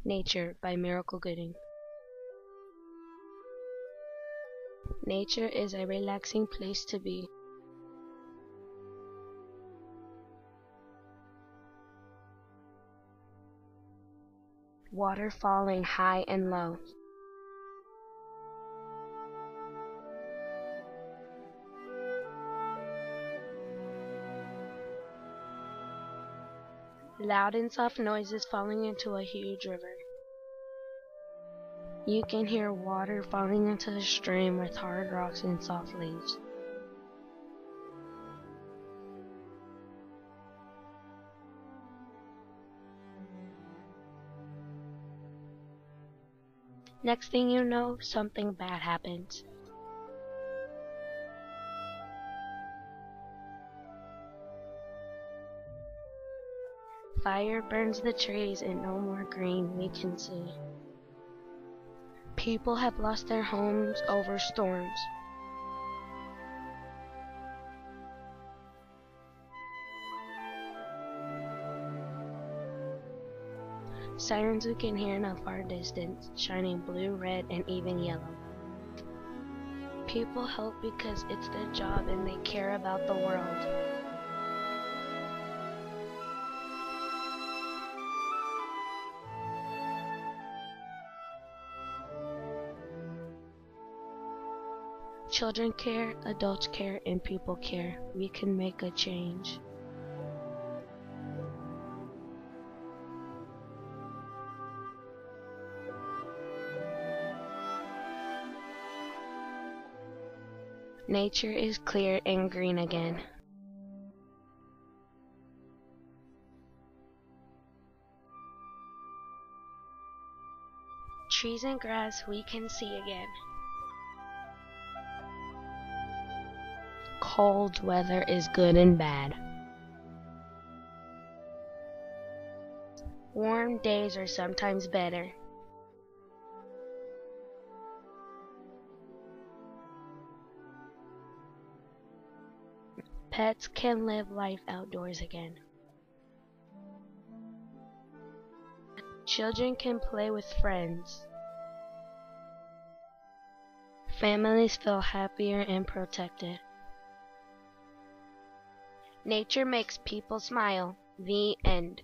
Nature by Miracle Gooding. Nature is a relaxing place to be. Water falling high and low. Loud and soft noises falling into a huge river. You can hear water falling into the stream with hard rocks and soft leaves. Next thing you know, something bad happens. Fire burns the trees and no more green we can see. People have lost their homes over storms. Sirens we can hear in a far distance, shining blue, red, and even yellow. People help because it's their job and they care about the world. Children care, adults care, and people care. We can make a change. Nature is clear and green again. Trees and grass we can see again. Cold weather is good and bad. Warm days are sometimes better. Pets can live life outdoors again. Children can play with friends. Families feel happier and protected. Nature makes people smile. The end.